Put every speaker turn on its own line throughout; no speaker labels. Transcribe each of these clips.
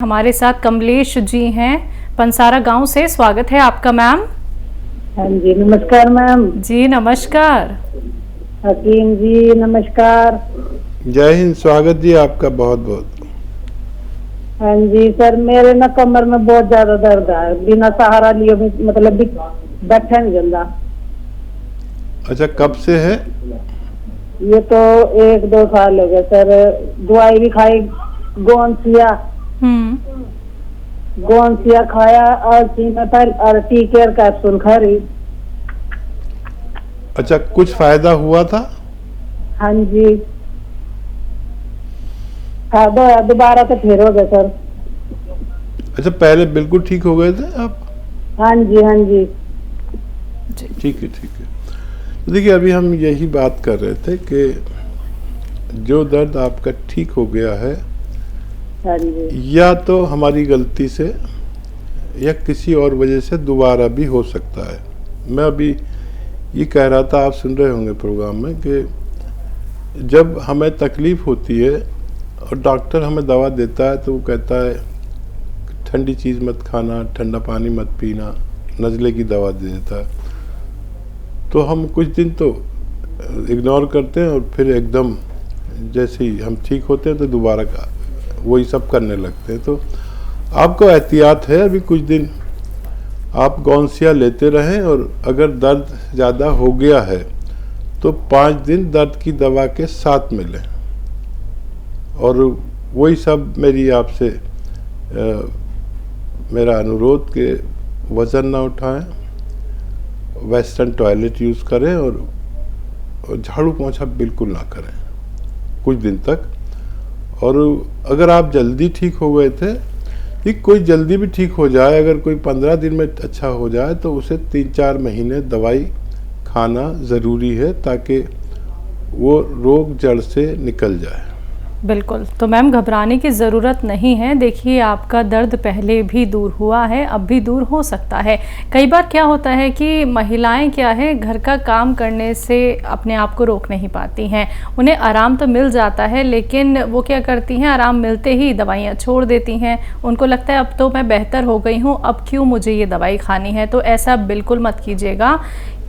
हमारे साथ कमलेश जी हैं पंसारा गांव से। स्वागत है आपका मैम।
हाँ जी, नमस्कार मैम।
जी नमस्कार।
हकीम जी नमस्कार।
जय हिंद। स्वागत जी आपका बहुत बहुत।
हाँ जी सर, मेरे ना कमर में बहुत ज्यादा दर्द है, बिना सहारा लिए मतलब भी बैठा नहीं जाता।
अच्छा, कब से है?
ये तो 1-2 साल हो गए सर। दवाई भी खाई, गोंसिया खाया और सीनाथल और टी केयर कैप्सूल खा रही।
अच्छा, कुछ फायदा हुआ था?
हाँ जी, फायदा है, दोबारा तो फिर हो गया सर।
अच्छा, पहले बिल्कुल ठीक हो गए थे आप?
हाँ जी हाँ जी।
ठीक है ठीक है। तो देखिए, अभी हम यही बात कर रहे थे कि जो दर्द आपका ठीक हो गया है,
हाँ जी।
या तो हमारी गलती से या किसी और वजह से दोबारा भी हो सकता है। मैं अभी ये कह रहा था, आप सुन रहे होंगे प्रोग्राम में, कि जब हमें तकलीफ़ होती है और डॉक्टर हमें दवा देता है तो वो कहता है ठंडी चीज़ मत खाना, ठंडा पानी मत पीना, नज़ले की दवा दे देता है। तो हम कुछ दिन तो इग्नोर करते हैं और फिर एकदम जैसे ही हम ठीक होते हैं तो दोबारा का वही सब करने लगते हैं। तो आपको एहतियात है, अभी कुछ दिन आप गौंसिया लेते रहें, और अगर दर्द ज़्यादा हो गया है तो 5 दिन दर्द की दवा के साथ में लें। और वही सब मेरी आपसे मेरा अनुरोध कि वज़न ना उठाएं, वेस्टर्न टॉयलेट यूज़ करें और झाड़ू पोंछा बिल्कुल ना करें कुछ दिन तक। और अगर आप जल्दी ठीक हो गए थे, कि कोई जल्दी भी ठीक हो जाए, अगर कोई 15 दिन में अच्छा हो जाए तो उसे 3-4 महीने दवाई खाना ज़रूरी है, ताकि वो रोग जड़ से निकल जाए।
बिल्कुल, तो मैम घबराने की ज़रूरत नहीं है। देखिए, आपका दर्द पहले भी दूर हुआ है, अब भी दूर हो सकता है। कई बार क्या होता है कि महिलाएं क्या है, घर का काम करने से अपने आप को रोक नहीं पाती हैं। उन्हें आराम तो मिल जाता है, लेकिन वो क्या करती हैं, आराम मिलते ही दवाइयाँ छोड़ देती हैं। उनको लगता है अब तो मैं बेहतर हो गई हूँ, अब क्यों मुझे ये दवाई खानी है। तो ऐसा बिल्कुल मत कीजिएगा,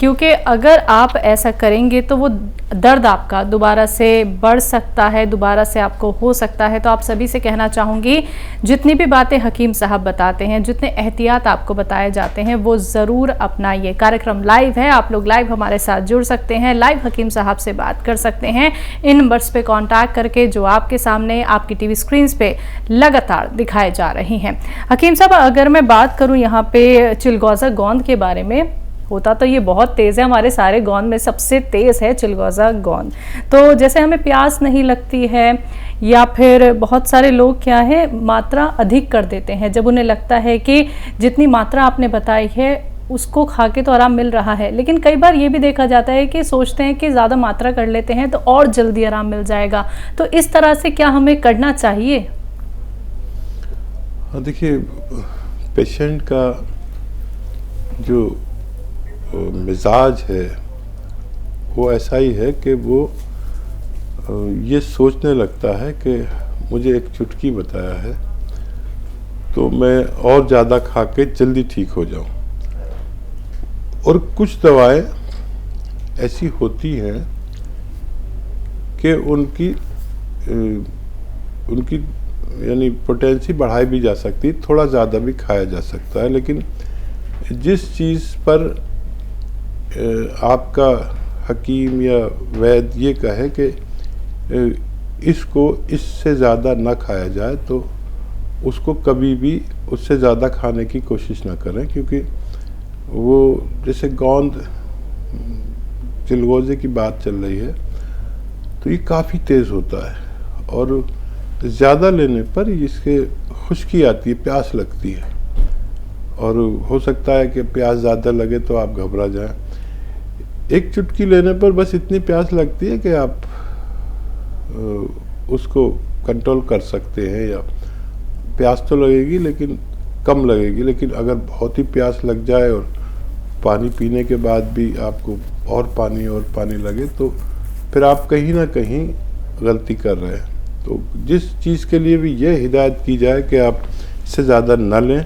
क्योंकि अगर आप ऐसा करेंगे तो वो दर्द आपका दोबारा से बढ़ सकता है, दोबारा से आपको हो सकता है। तो आप सभी से कहना चाहूँगी, जितनी भी बातें हकीम साहब बताते हैं, जितने एहतियात आपको बताए जाते हैं, वो ज़रूर अपनाइए। कार्यक्रम लाइव है, आप लोग लाइव हमारे साथ जुड़ सकते हैं, लाइव हकीम साहब से बात कर सकते हैं इन नंबर्स पे कांटेक्ट करके, जो आपके सामने आपकी टीवी स्क्रीन पे लगातार दिखाए जा रही हैं। हकीम साहब, अगर मैं बात करूँ यहाँ पे चिलगोज़ा गोंद के बारे में, होता तो ये बहुत तेज़ है, हमारे सारे गोंद में सबसे तेज़ है चिलगोज़ा गोंद। तो जैसे हमें प्यास नहीं लगती है, या फिर बहुत सारे लोग क्या है, मात्रा अधिक कर देते हैं जब उन्हें लगता है कि जितनी मात्रा आपने बताई है उसको खा के तो आराम मिल रहा है। लेकिन कई बार ये भी देखा जाता है कि सोचते हैं कि ज़्यादा मात्रा कर लेते हैं तो और जल्दी आराम मिल जाएगा। तो इस तरह से क्या हमें करना चाहिए?
देखिए, पेशेंट का जो मिजाज है वो ऐसा ही है कि वो ये सोचने लगता है कि मुझे एक चुटकी बताया है तो मैं और ज़्यादा खा के जल्दी ठीक हो जाऊं। और कुछ दवाएं ऐसी होती हैं कि उनकी यानी पोटेंसी बढ़ाई भी जा सकती है, थोड़ा ज़्यादा भी खाया जा सकता है। लेकिन जिस चीज़ पर आपका हकीम या वैद्य ये कहे कि इसको इससे ज़्यादा ना खाया जाए, तो उसको कभी भी उससे ज़्यादा खाने की कोशिश ना करें, क्योंकि वो जैसे गोंद चिलगोज़े की बात चल रही है तो ये काफ़ी तेज़ होता है, और ज़्यादा लेने पर इसके खुश्की आती है, प्यास लगती है, और हो सकता है कि प्यास ज़्यादा लगे तो आप घबरा जाएं। एक चुटकी लेने पर बस इतनी प्यास लगती है कि आप उसको कंट्रोल कर सकते हैं, या प्यास तो लगेगी लेकिन कम लगेगी। लेकिन अगर बहुत ही प्यास लग जाए और पानी पीने के बाद भी आपको और पानी लगे, तो फिर आप कहीं ना कहीं गलती कर रहे हैं। तो जिस चीज़ के लिए भी ये हिदायत की जाए कि आप इससे ज़्यादा न लें,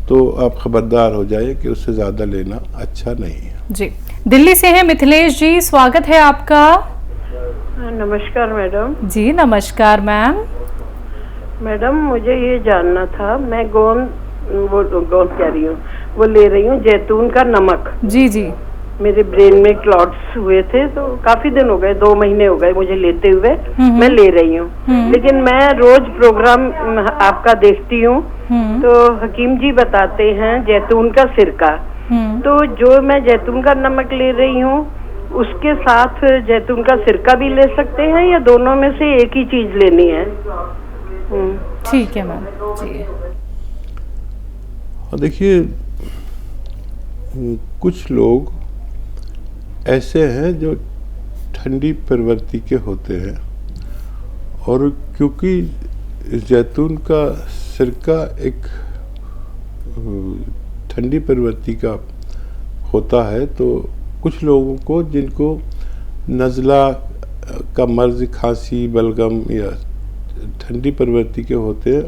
तो आप खबरदार हो जाइए कि उससे ज़्यादा लेना अच्छा नहीं है।
जी, दिल्ली से हैं मिथिलेश जी, स्वागत है आपका।
नमस्कार मैडम।
जी नमस्कार मैम।
मैडम मुझे ये जानना था, मैं गोंद कह रही हूँ, वो ले रही हूँ जैतून का नमक।
जी जी।
मेरे ब्रेन में क्लॉट्स हुए थे, तो काफी दिन हो गए, 2 महीने हो गए मुझे लेते हुए। मैं ले रही हूँ, लेकिन मैं रोज प्रोग्राम आपका देखती हूँ, तो हकीम जी बताते हैं जैतून का सिरका। तो जो मैं जैतून का नमक ले रही हूँ उसके साथ जैतून का सिरका भी ले सकते हैं, या दोनों में से एक ही चीज लेनी है?
ठीक है मैम जी।
देखिए, कुछ लोग ऐसे हैं जो ठंडी प्रवृत्ति के होते हैं, और क्योंकि जैतून का सिरका एक ठंडी प्रवृत्ति का होता है, तो कुछ लोगों को जिनको नज़ला का मर्ज, खांसी, बलगम या ठंडी प्रवृत्ति के होते हैं,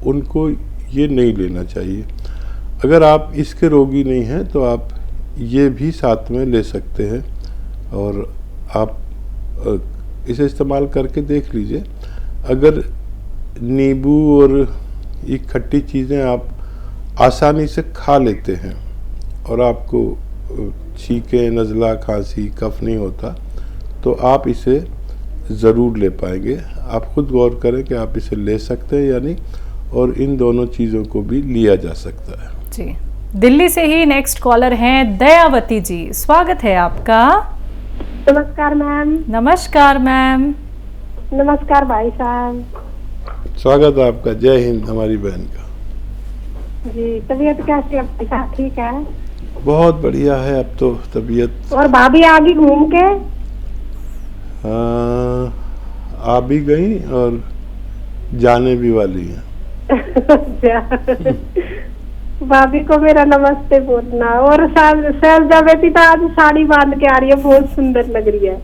उनको ये नहीं लेना चाहिए। अगर आप इसके रोगी नहीं हैं तो आप ये भी साथ में ले सकते हैं, और आप इसे इस्तेमाल करके देख लीजिए। अगर नींबू और ये खट्टी चीज़ें आप आसानी से खा लेते हैं और आपको छींके, नज़ला, खांसी, कफ नहीं होता, तो आप इसे ज़रूर ले पाएंगे। आप खुद गौर करें कि आप इसे ले सकते हैं या नहीं, और इन दोनों चीज़ों को भी लिया जा सकता है।
जी, दिल्ली से ही नेक्स्ट कॉलर हैं दयावती जी, स्वागत है आपका।
नमस्कार मैम।
नमस्कार मैम।
नमस्कार भाई साहब।
स्वागत है आपका। जय हिंद हमारी बहन का।
जी, तबीयत कैसी है भाई साहब? ठीक है,
बहुत बढ़िया है अब तो तबीयत।
और भाभी आ गई घूम के?
आ भी गई और जाने भी वाली हैं।
भाभी को मेरा नमस्ते बोलना। और शैलजा बेटी तो आज साड़ी बांध के आ रही है, बहुत सुंदर लग रही है।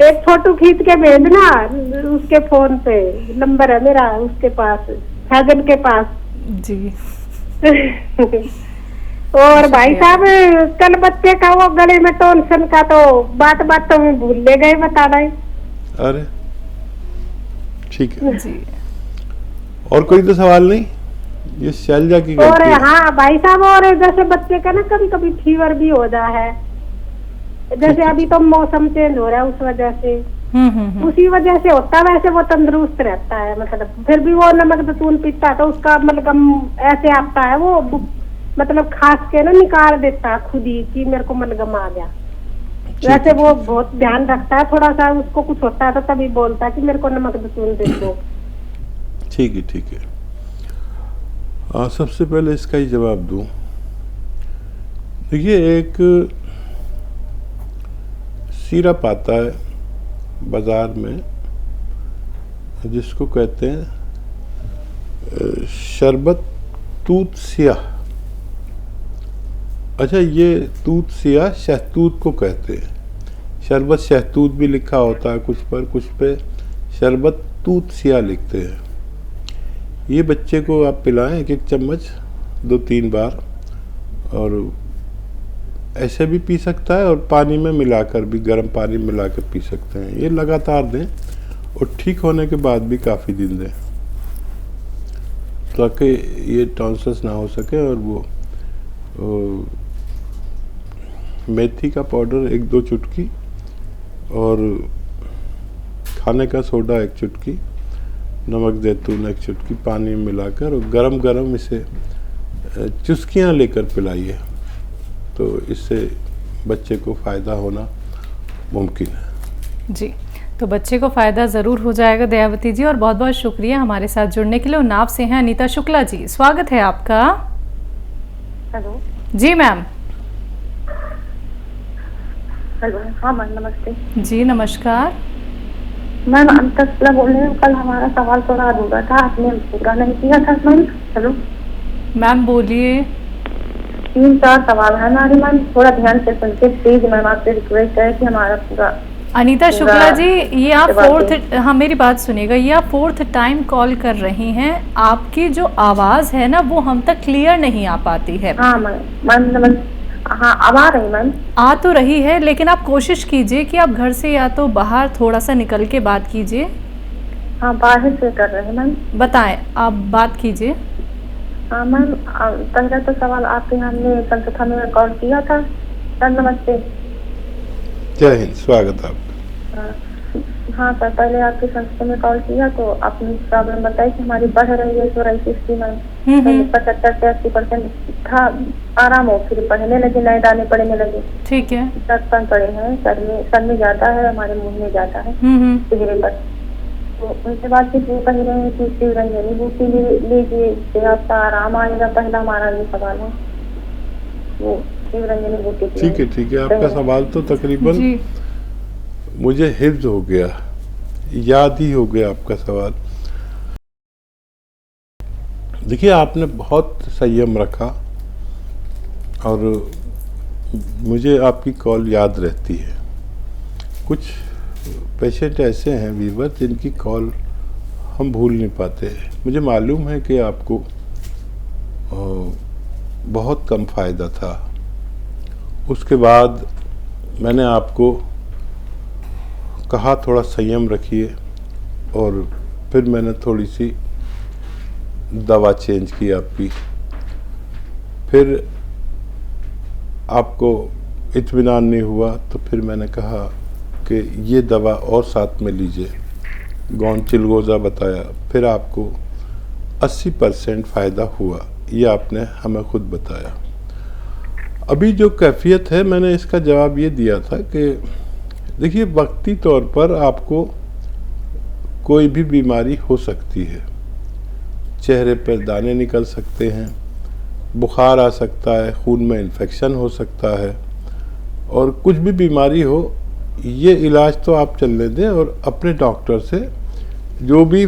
एक फोटो खींच के भेजना, उसके फोन पे नंबर है मेरा, उसके पास, फैजल के पास।
जी।
और भाई साहब, कल बच्चे का वो गले में टॉन्सिल का तो बात तो मैं भूल ले गए बताना ही।
अरे ठीक है
जी।
और कोई तो सवाल नहीं, ये शैलजा की
और
गलती है।
हाँ भाई साहब, और जैसे बच्चे का ना कभी कभी फीवर भी हो जा है, जैसे अभी तो मौसम चेंज हो रहा है उस वजह से, उसी वजह से होता है। वैसे वो तंदुरुस्त रहता है, मतलब फिर भी वो नमक दतून पीता है तो उसका मलगम ऐसे आता है, वो मतलब खास के ना निकाल देता है खुद ही कि मेरे को मलगम आ गया। वैसे वो बहुत ध्यान रखता है, थोड़ा सा उसको कुछ होता है तो तभी बोलता है कि मेरे को नमक दतून दे दो।
ठीक है ठीक है। सबसे पहले इसका ही जवाब दूं। देखिए, एक सिरप आता है बाजार में जिसको कहते हैं शरबत तूत स्याह। अच्छा, ये तूत स्याह शहतूत को कहते हैं। शरबत शहतूत भी लिखा होता है कुछ पर, कुछ पे शरबत तूत स्याह लिखते हैं। ये बच्चे को आप पिलाएं 1-1 चम्मच 2-3 बार, और ऐसे भी पी सकता है, और पानी में मिलाकर भी, गर्म पानी मिलाकर पी सकते हैं। ये लगातार दें और ठीक होने के बाद भी काफ़ी दिन दें, ताकि ये टॉन्सिल्स ना हो सके। और वो मेथी का पाउडर 1-2 चुटकी, और खाने का सोडा 1 चुटकी, नमक जैतून 1 चुटकी पानी में मिलाकर, और गरम गरम इसे चुस्कियाँ लेकर पिलाइए, तो इससे बच्चे को फ़ायदा होना मुमकिन है।
जी, तो बच्चे को फ़ायदा ज़रूर हो जाएगा दयावती जी, और बहुत बहुत शुक्रिया हमारे साथ जुड़ने के लिए। उन्नाव से हैं अनीता शुक्ला जी, स्वागत है आपका।
हेलो
जी मैम।
हेलो, हाँ मैम नमस्ते।
जी नमस्कार।
मैम अंतस्ला बोल रही हूँ। कल हमारा सवाल थोड़ा अधूरा था, आपने पूरा नहीं किया था मैम। हेलो
मैम बोलिए।
3-4 सवाल है हमारे मैम, थोड़ा ध्यान से सुनते प्लीज मैम, आपसे रिक्वेस्ट है कि हमारा पूरा
अनीता शुक्ला जी, ये आप फोर्थ, हाँ मेरी बात सुनिएगा, ये आप फोर्थ टाइम कॉल कर रही हैं। आपकी जो आवाज़ है ना वो हम तक क्लियर नहीं आ पाती है।
हाँ मैम, हाँ अब आ रही मैम?
आ तो रही है, लेकिन आप कोशिश कीजिए कि आप घर से या तो बाहर थोड़ा सा निकल के बात कीजिए।
हाँ बाहर से कर रहे हैं मैम।
बताएं, आप बात कीजिए।
हाँ मैम, पहला तो सवाल आपके हमने संस्था में कॉल किया था। सर नमस्ते।
जय हिंद, स्वागत आपका।
हाँ सर, पहले आपके संस्था में कॉल किया तो अपनी प्रॉब्लम बताई कि हमारी बढ़ रही है सोराइसिस की मैम। 75 से 80% था, आराम हो, फिर बढ़ने लगे, नए दाने पड़ने लगे।
ठीक है।
दर्द पड़े हैं, सर में जाता है, हमारे मुंह में जाता है, चेहरे पर। तो उनके बाद फिर वो कह रहे हैं कि शिवरंजनी बूटी लीजिए, इससे आपका आराम आएगा। पहला हमारा ये सवाल है, वो शिवरंजनी बूटी।
ठीक है, आपका सवाल तो तकरीबन मुझे हिफ्ज हो गया, याद ही हो गया आपका सवाल। देखिए, आपने बहुत संयम रखा और मुझे आपकी कॉल याद रहती है। कुछ पेशेंट ऐसे हैं वीवर जिनकी कॉल हम भूल नहीं पाते। मुझे मालूम है कि आपको बहुत कम फ़ायदा था। उसके बाद मैंने आपको कहा थोड़ा संयम रखिए, और फिर मैंने थोड़ी सी दवा चेंज की आपकी। फिर आपको इत्मीनान नहीं हुआ तो फिर मैंने कहा कि ये दवा और साथ में लीजिए, गोनचिलगोज़ा बताया। फिर आपको 80% फ़ायदा हुआ, ये आपने हमें खुद बताया। अभी जो कैफियत है, मैंने इसका जवाब ये दिया था कि देखिए, वक्ती तौर पर आपको कोई भी बीमारी हो सकती है। चेहरे पर दाने निकल सकते हैं, बुखार आ सकता है, खून में इन्फेक्शन हो सकता है, और कुछ भी बीमारी हो, ये इलाज तो आप चलने दें और अपने डॉक्टर से जो भी,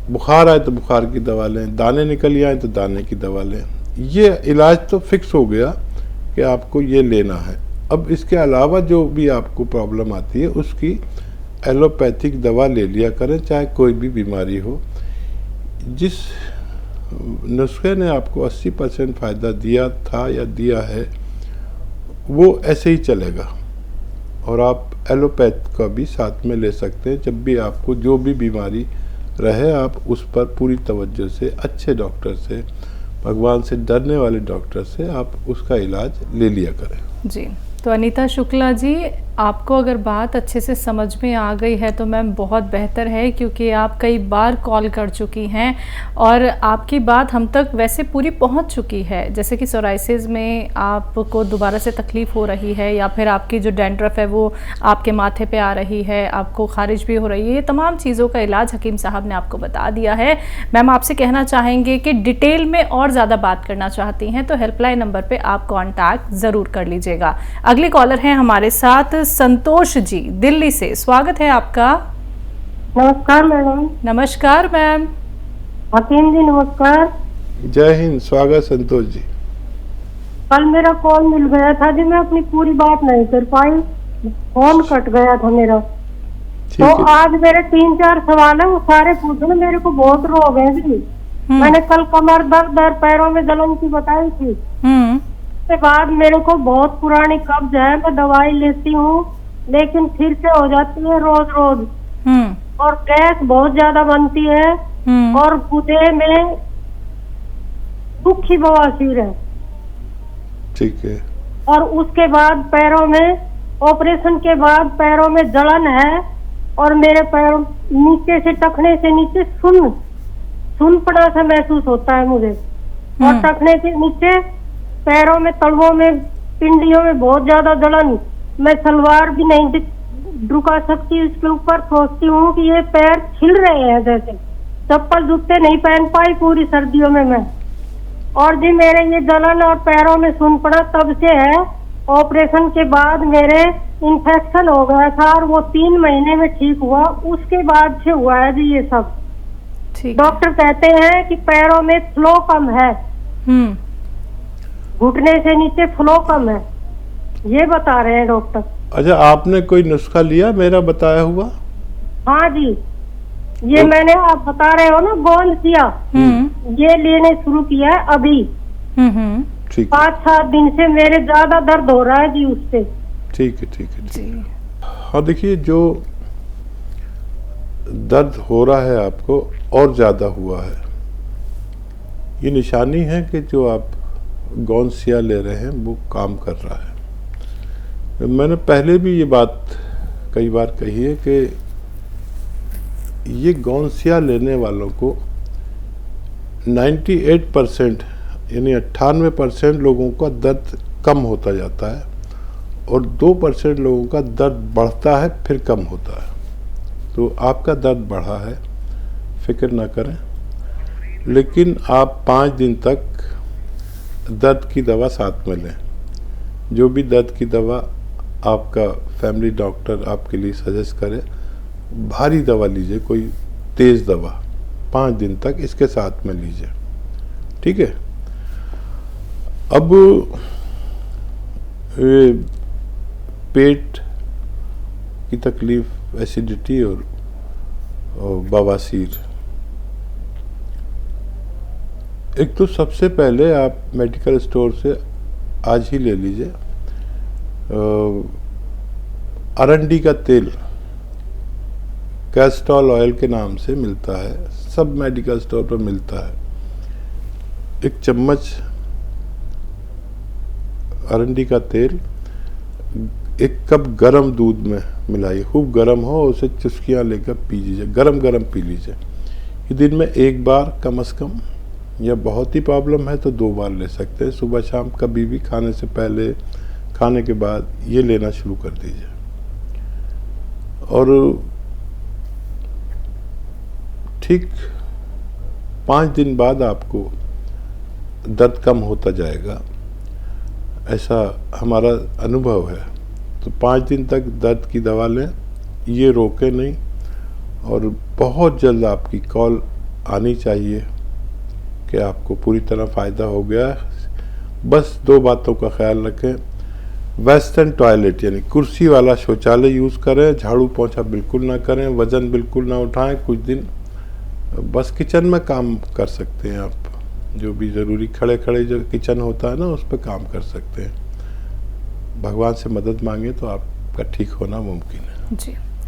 बुखार आए तो बुखार की दवा लें, दाने निकल आए तो दाने की दवा लें। ये इलाज तो फिक्स हो गया कि आपको ये लेना है। अब इसके अलावा जो भी आपको प्रॉब्लम आती है उसकी एलोपैथिक दवा ले लिया करें, चाहे कोई भी बीमारी हो। जिस नुस्खे ने आपको 80% फ़ायदा दिया था या दिया है, वो ऐसे ही चलेगा, और आप एलोपैथ का भी साथ में ले सकते हैं। जब भी आपको जो भी बीमारी रहे, आप उस पर पूरी तवज्जो से, अच्छे डॉक्टर से, भगवान से डरने वाले डॉक्टर से आप उसका इलाज ले लिया करें।
जी, तो अनीता शुक्ला जी, आपको अगर बात अच्छे से समझ में आ गई है तो मैम बहुत बेहतर है, क्योंकि आप कई बार कॉल कर चुकी हैं और आपकी बात हम तक वैसे पूरी पहुंच चुकी है। जैसे कि सोराइसिस में आपको दोबारा से तकलीफ़ हो रही है, या फिर आपकी जो डैंड्रफ है वो आपके माथे पे आ रही है, आपको खारिज भी हो रही है। ये तमाम चीज़ों का इलाज हकीम साहब ने आपको बता दिया है। मैम आपसे कहना चाहेंगे कि डिटेल में और ज़्यादा बात करना चाहती हैं तो हेल्पलाइन नंबर पर आप कॉन्टैक्ट ज़रूर कर लीजिएगा। अगले कॉलर हैं हमारे साथ संतोष जी, दिल्ली से। स्वागत है आपका।
नमस्कार मैडम।
नमस्कार मैम।
हकीम जी नमस्कार।
जय हिंद, स्वागत संतोष जी।
कल मेरा कॉल मिल गया था जी, मैं अपनी पूरी बात नहीं कर पाई, फोन कट गया था मेरा। तो आज मेरे 3-4 सवाल है, वो सारे पूछने। मेरे को बहुत रोग है जी। मैंने कल कमर दर्द और पैरों में जलन की बताई थी। उसके बाद मेरे को बहुत पुरानी कब्ज है, मैं दवाई लेती हूँ लेकिन फिर से हो जाती है रोज रोज, और गैस बहुत ज्यादा बनती है, और गुदे में सूखी बवासीर है।
ठीक है।
और उसके बाद पैरों में, ऑपरेशन के बाद पैरों में जलन है, और मेरे पैरों नीचे से, टखने से नीचे सुनपड़ा सा महसूस होता है मुझे, और टखने के नीचे पैरों में, तलवों में, पिंडियों में बहुत ज्यादा जलन। मैं सलवार भी नहीं ढुका सकती उसके ऊपर। सोचती हूँ कि ये पैर छिल रहे हैं, जैसे चप्पल जूते नहीं पहन पाई पूरी सर्दियों में मैं। और जी मेरे ये जलन और पैरों में सुनपड़ा तब से है। ऑपरेशन के बाद मेरे इन्फेक्शन हो गया था, और वो 3 महीने में ठीक हुआ, उसके बाद से हुआ है जी ये सब। डॉक्टर कहते हैं कि पैरों में फ्लो कम है, घुटने से नीचे फ्लो कम है, ये बता रहे हैं डॉक्टर।
अच्छा, आपने कोई नुस्खा लिया मेरा बताया हुआ?
हाँ जी, ये मैंने आप बता रहे हो ना गोंद किया, ये लेने शुरू किया है अभी।
ठीक,
5-7 दिन से मेरे ज्यादा दर्द हो रहा है जी उससे।
ठीक है, ठीक है, ठीक है। हाँ, देखिए, जो दर्द हो रहा है आपको और ज़्यादा हुआ है, ये निशानी है कि जो आप गौनसिया ले रहे हैं वो काम कर रहा है। मैंने पहले भी ये बात कई बार कही है कि ये गौनसिया लेने वालों को 98% यानी 98% लोगों का दर्द कम होता जाता है और 2% लोगों का दर्द बढ़ता है फिर कम होता है। तो आपका दर्द बढ़ा है, फिक्र ना करें, लेकिन आप 5 दिन तक दर्द की दवा साथ में लें। जो भी दर्द की दवा आपका फैमिली डॉक्टर आपके लिए सजेस्ट करे, भारी दवा लीजिए, कोई तेज़ दवा 5 दिन तक इसके साथ में लीजिए, ठीक है। अब पेट की तकलीफ, एसिडिटी और बवासीर, एक तो सबसे पहले आप मेडिकल स्टोर से आज ही ले लीजिए अरंडी का तेल, कैस्ट्रॉल ऑयल के नाम से मिलता है, सब मेडिकल स्टोर पर मिलता है। 1 चम्मच अरंडी का तेल 1 कप गरम दूध में मिलाइए, खूब गरम हो, उसे चुस्कियाँ लेकर पी लीजिए, गरम गरम पी लीजिए। ये दिन में 1 बार कम से कम, या बहुत ही प्रॉब्लम है तो 2 बार ले सकते हैं, सुबह शाम कभी भी, खाने से पहले, खाने के बाद, ये लेना शुरू कर दीजिए। और ठीक 5 दिन बाद आपको दर्द कम होता जाएगा, ऐसा हमारा अनुभव है। तो 5 दिन तक दर्द की दवा लें, ये रोके नहीं, और बहुत जल्द आपकी कॉल आनी चाहिए कि आपको पूरी तरह फ़ायदा हो गया है। बस 2 बातों का ख्याल रखें, वेस्टर्न टॉयलेट यानी कुर्सी वाला शौचालय यूज़ करें, झाड़ू पोंछा बिल्कुल ना करें, वज़न बिल्कुल ना उठाएं, कुछ दिन बस किचन में काम कर सकते हैं आप, जो भी ज़रूरी खड़े खड़े जो किचन होता है ना, उस पर काम कर सकते हैं। भगवान से मदद मांगे तो आपका ठीक होना मुमकिन है।
जी।